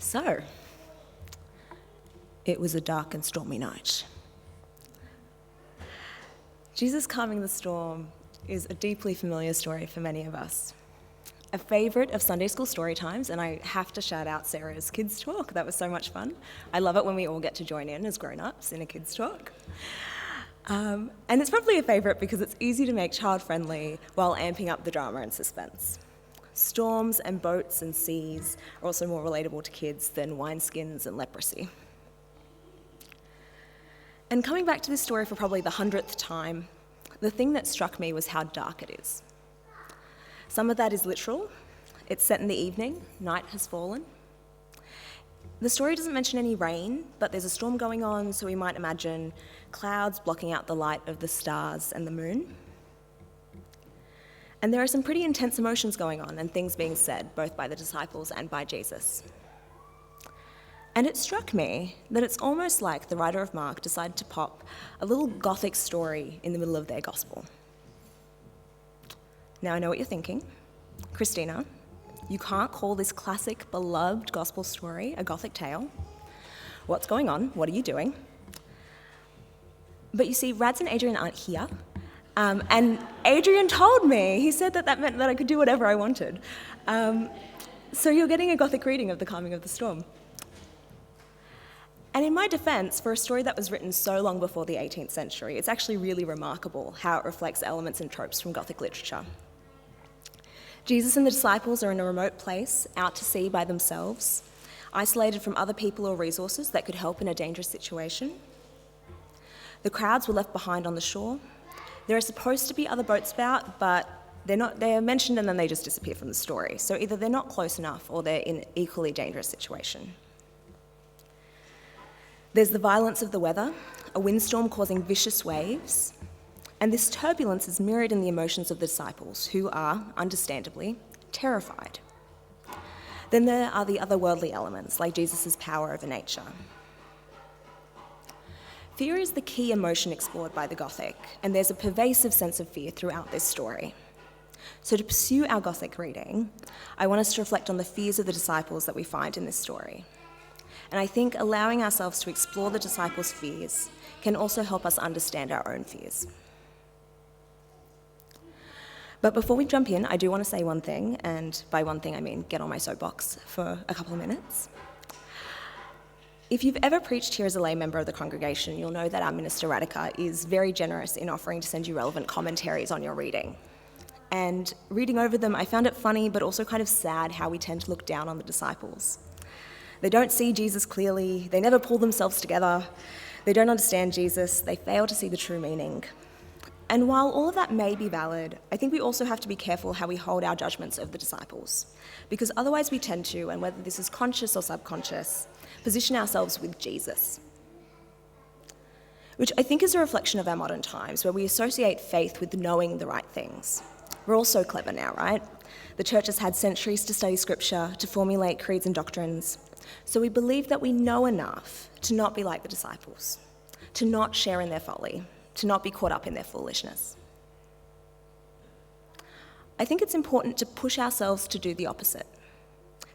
So, it was a dark and stormy night. Jesus calming the storm is a deeply familiar story for many of us. A favourite of Sunday school story times, and I have to shout out Sarah's Kids Talk. That was so much fun. I love it when we all get to join in as grown-ups in a Kids Talk. And it's probably a favourite because it's easy to make child-friendly while amping up the drama and suspense. Storms and boats and seas are also more relatable to kids than wineskins and leprosy. And coming back to this story for probably the 100th time, the thing that struck me was how dark it is. Some of that is literal. It's set in the evening, night has fallen. The story doesn't mention any rain, but there's a storm going on, so we might imagine clouds blocking out the light of the stars and the moon. And there are some pretty intense emotions going on and things being said, both by the disciples and by Jesus. And it struck me that it's almost like the writer of Mark decided to pop a little gothic story in the middle of their gospel. Now I know what you're thinking. Christina, you can't call this classic, beloved gospel story a gothic tale. What's going on? What are you doing? But you see, Rads and Adrian aren't here. And Adrian told me, he said that meant that I could do whatever I wanted. So you're getting a gothic reading of the calming of the storm. And in my defense, for a story that was written so long before the 18th century, it's actually really remarkable how it reflects elements and tropes from Gothic literature. Jesus and the disciples are in a remote place, out to sea by themselves, isolated from other people or resources that could help in a dangerous situation. The crowds were left behind on the shore. There are supposed to be other boats about, but they're mentioned and then they just disappear from the story. So either they're not close enough or they're in an equally dangerous situation. There's the violence of the weather, a windstorm causing vicious waves, and this turbulence is mirrored in the emotions of the disciples, who are, understandably, terrified. Then there are the otherworldly elements, like Jesus' power over nature. Fear is the key emotion explored by the Gothic, and there's a pervasive sense of fear throughout this story. So to pursue our Gothic reading, I want us to reflect on the fears of the disciples that we find in this story. And I think allowing ourselves to explore the disciples' fears can also help us understand our own fears. But before we jump in, I do want to say one thing, and by one thing I mean get on my soapbox for a couple of minutes. If you've ever preached here as a lay member of the congregation, you'll know that our minister Radhika is very generous in offering to send you relevant commentaries on your reading. And reading over them, I found it funny, but also kind of sad how we tend to look down on the disciples. They don't see Jesus clearly, they never pull themselves together, they don't understand Jesus, they fail to see the true meaning. And while all of that may be valid, I think we also have to be careful how we hold our judgments of the disciples, because otherwise we tend to, and whether this is conscious or subconscious, position ourselves with Jesus. Which I think is a reflection of our modern times, where we associate faith with knowing the right things. We're all so clever now, right? The church has had centuries to study scripture, to formulate creeds and doctrines, so we believe that we know enough to not be like the disciples, to not share in their folly, to not be caught up in their foolishness. I think it's important to push ourselves to do the opposite,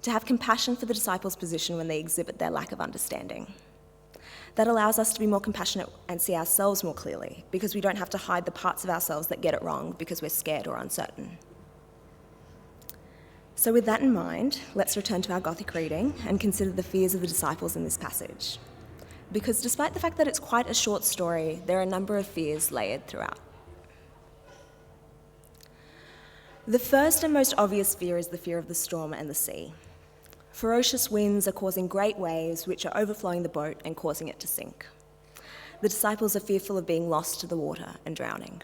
to have compassion for the disciples' position when they exhibit their lack of understanding. That allows us to be more compassionate and see ourselves more clearly, because we don't have to hide the parts of ourselves that get it wrong because we're scared or uncertain. So with that in mind, let's return to our Gothic reading and consider the fears of the disciples in this passage. Because despite the fact that it's quite a short story, there are a number of fears layered throughout. The first and most obvious fear is the fear of the storm and the sea. Ferocious winds are causing great waves which are overflowing the boat and causing it to sink. The disciples are fearful of being lost to the water and drowning.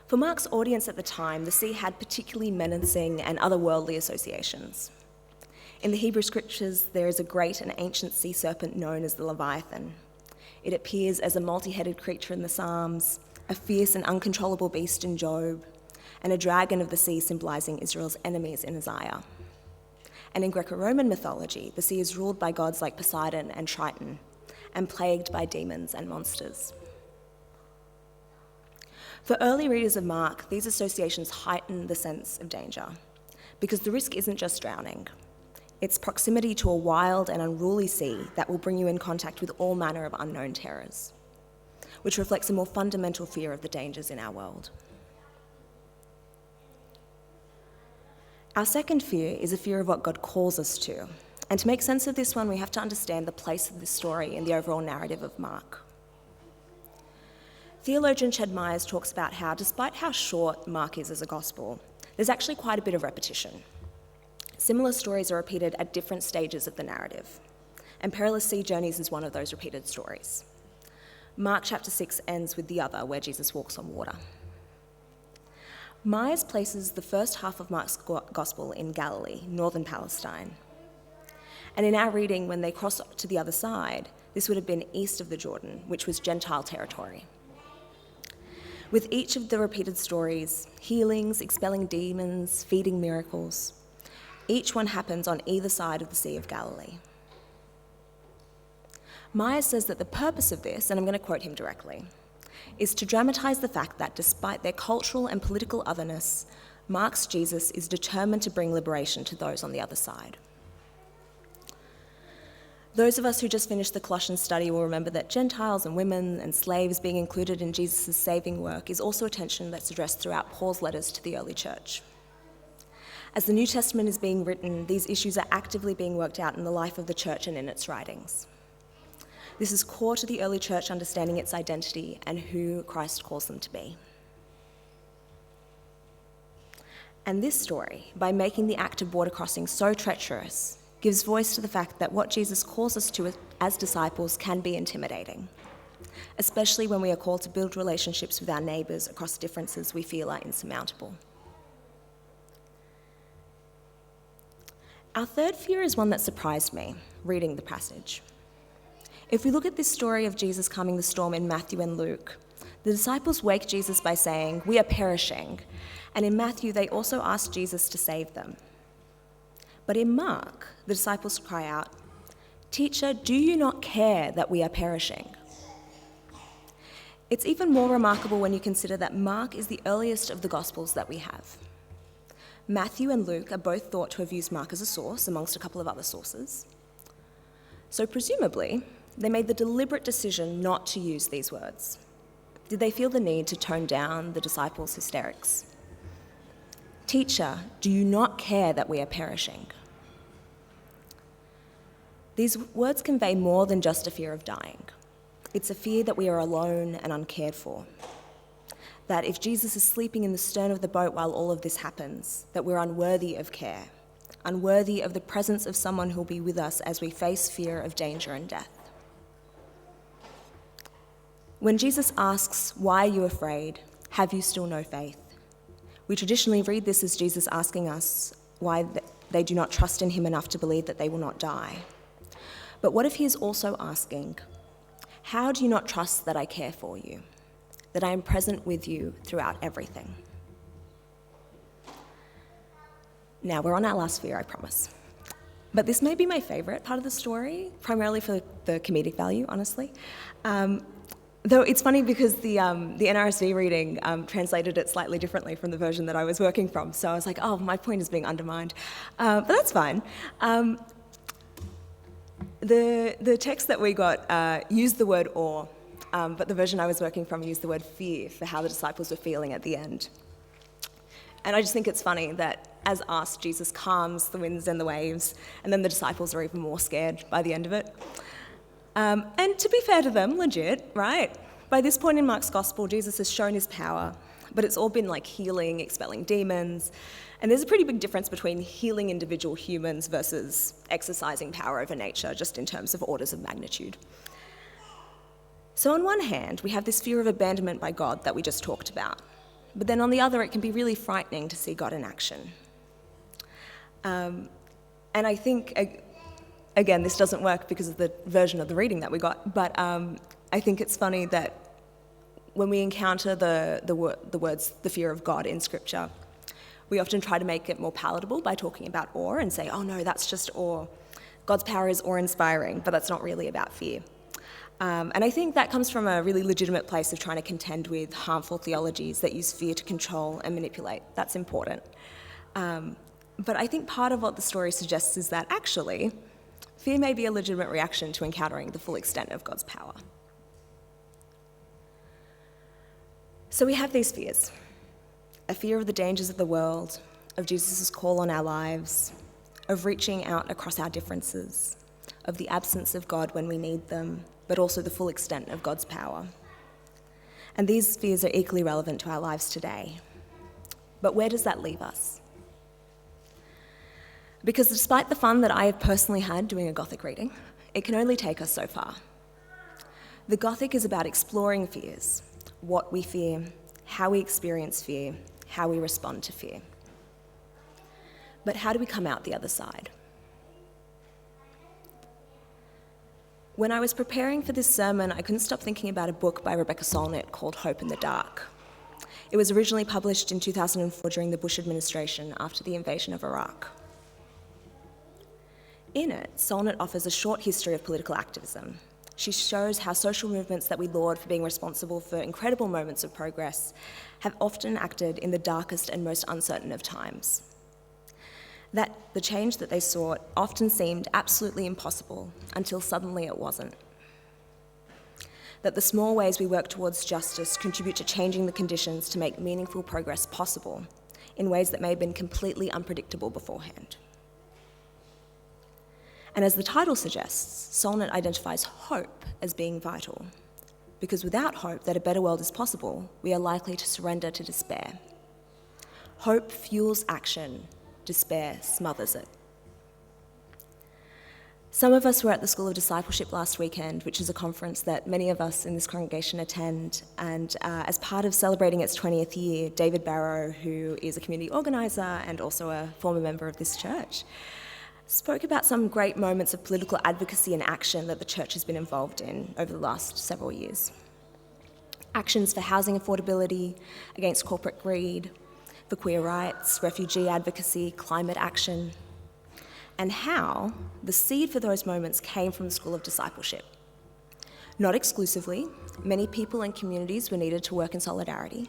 For Mark's audience at the time, the sea had particularly menacing and otherworldly associations. In the Hebrew scriptures, there is a great and ancient sea serpent known as the Leviathan. It appears as a multi-headed creature in the Psalms, a fierce and uncontrollable beast in Job, and a dragon of the sea symbolizing Israel's enemies in Isaiah. And in Greco-Roman mythology, the sea is ruled by gods like Poseidon and Triton, and plagued by demons and monsters. For early readers of Mark, these associations heighten the sense of danger, because the risk isn't just drowning. It's proximity to a wild and unruly sea that will bring you in contact with all manner of unknown terrors, which reflects a more fundamental fear of the dangers in our world. Our second fear is a fear of what God calls us to. And to make sense of this one, we have to understand the place of this story in the overall narrative of Mark. Theologian Ched Myers talks about how, despite how short Mark is as a gospel, there's actually quite a bit of repetition. Similar stories are repeated at different stages of the narrative, and Perilous Sea Journeys is one of those repeated stories. Mark chapter 6 ends with the other, where Jesus walks on water. Myers places the first half of Mark's gospel in Galilee, northern Palestine. And in our reading, when they cross to the other side, this would have been east of the Jordan, which was Gentile territory. With each of the repeated stories, healings, expelling demons, feeding miracles, each one happens on either side of the Sea of Galilee. Myers says that the purpose of this, and I'm going to quote him directly, is to dramatise the fact that despite their cultural and political otherness, Mark's Jesus is determined to bring liberation to those on the other side. Those of us who just finished the Colossians study will remember that Gentiles and women and slaves being included in Jesus' saving work is also a tension that's addressed throughout Paul's letters to the early church. As the New Testament is being written, these issues are actively being worked out in the life of the church and in its writings. This is core to the early church understanding its identity and who Christ calls them to be. And this story, by making the act of water crossing so treacherous, gives voice to the fact that what Jesus calls us to as disciples can be intimidating, especially when we are called to build relationships with our neighbours across differences we feel are insurmountable. Our third fear is one that surprised me, reading the passage. If we look at this story of Jesus calming the storm in Matthew and Luke, the disciples wake Jesus by saying, "We are perishing." And in Matthew, they also ask Jesus to save them. But in Mark, the disciples cry out, "Teacher, do you not care that we are perishing?" It's even more remarkable when you consider that Mark is the earliest of the Gospels that we have. Matthew and Luke are both thought to have used Mark as a source, amongst a couple of other sources. So presumably, they made the deliberate decision not to use these words. Did they feel the need to tone down the disciples' hysterics? "Teacher, do you not care that we are perishing?" These words convey more than just a fear of dying. It's a fear that we are alone and uncared for. That if Jesus is sleeping in the stern of the boat while all of this happens, that we're unworthy of care, unworthy of the presence of someone who'll be with us as we face fear of danger and death. When Jesus asks, "Why are you afraid? Have you still no faith?" we traditionally read this as Jesus asking us why they do not trust in him enough to believe that they will not die. But what if he is also asking, "How do you not trust that I care for you, that I am present with you throughout everything?" Now, we're on our last fear, I promise. But this may be my favourite part of the story, primarily for the comedic value, honestly. Though it's funny because the NRSV reading translated it slightly differently from the version that I was working from. So I was like, oh, my point is being undermined. But that's fine. The text that we got used the word awe, but the version I was working from used the word fear for how the disciples were feeling at the end. And I just think it's funny that, as asked, Jesus calms the winds and the waves, and then the disciples are even more scared by the end of it. And to be fair to them, legit, right? By this point in Mark's gospel, Jesus has shown his power, but it's all been like healing, expelling demons. And there's a pretty big difference between healing individual humans versus exercising power over nature, just in terms of orders of magnitude. So on one hand, we have this fear of abandonment by God that we just talked about. But then on the other, it can be really frightening to see God in action. And I think, again, this doesn't work because of the version of the reading that we got, but I think it's funny that when we encounter the words, the fear of God in Scripture, we often try to make it more palatable by talking about awe and say, oh no, that's just awe. God's power is awe-inspiring, but that's not really about fear. And I think that comes from a really legitimate place of trying to contend with harmful theologies that use fear to control and manipulate. That's important. But I think part of what the story suggests is that actually, fear may be a legitimate reaction to encountering the full extent of God's power. So we have these fears: a fear of the dangers of the world, of Jesus' call on our lives, of reaching out across our differences, of the absence of God when we need them, but also the full extent of God's power. And these fears are equally relevant to our lives today. But where does that leave us? Because despite the fun that I have personally had doing a Gothic reading, it can only take us so far. The Gothic is about exploring fears, what we fear, how we experience fear, how we respond to fear. But how do we come out the other side? When I was preparing for this sermon, I couldn't stop thinking about a book by Rebecca Solnit called Hope in the Dark. It was originally published in 2004 during the Bush administration after the invasion of Iraq. In it, Solnit offers a short history of political activism. She shows how social movements that we laud for being responsible for incredible moments of progress have often acted in the darkest and most uncertain of times. That the change that they sought often seemed absolutely impossible until suddenly it wasn't. That the small ways we work towards justice contribute to changing the conditions to make meaningful progress possible in ways that may have been completely unpredictable beforehand. And as the title suggests, Solnit identifies hope as being vital, because without hope that a better world is possible, we are likely to surrender to despair. Hope fuels action, despair smothers it. Some of us were at the School of Discipleship last weekend, which is a conference that many of us in this congregation attend, and as part of celebrating its 20th year, David Barrow, who is a community organiser and also a former member of this church, spoke about some great moments of political advocacy and action that the church has been involved in over the last several years. Actions for housing affordability, against corporate greed, for queer rights, refugee advocacy, climate action, and how the seed for those moments came from the School of Discipleship. Not exclusively, many people and communities were needed to work in solidarity,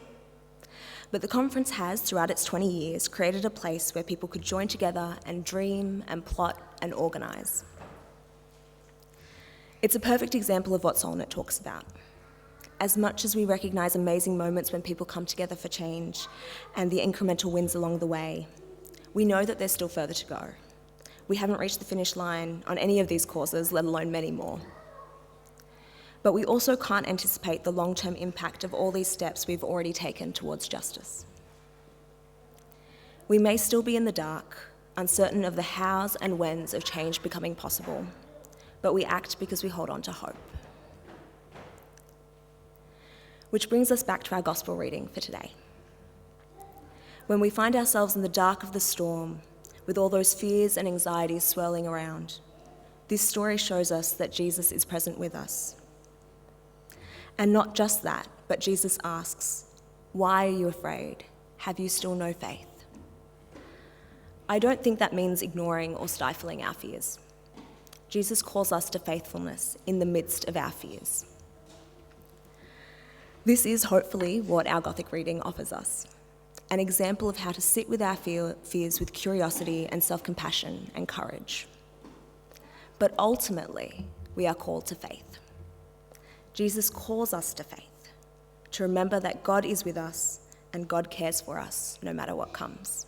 but the conference has, throughout its 20 years, created a place where people could join together and dream and plot and organise. It's a perfect example of what Solnit talks about. As much as we recognise amazing moments when people come together for change and the incremental wins along the way, we know that there's still further to go. We haven't reached the finish line on any of these causes, let alone many more. But we also can't anticipate the long-term impact of all these steps we've already taken towards justice. We may still be in the dark, uncertain of the hows and whens of change becoming possible, but we act because we hold on to hope. Which brings us back to our gospel reading for today. When we find ourselves in the dark of the storm, with all those fears and anxieties swirling around, this story shows us that Jesus is present with us. And not just that, but Jesus asks, "Why are you afraid? Have you still no faith?" I don't think that means ignoring or stifling our fears. Jesus calls us to faithfulness in the midst of our fears. This is hopefully what our Gothic reading offers us, an example of how to sit with our fears with curiosity and self-compassion and courage. But ultimately, we are called to faith. Jesus calls us to faith, to remember that God is with us and God cares for us no matter what comes.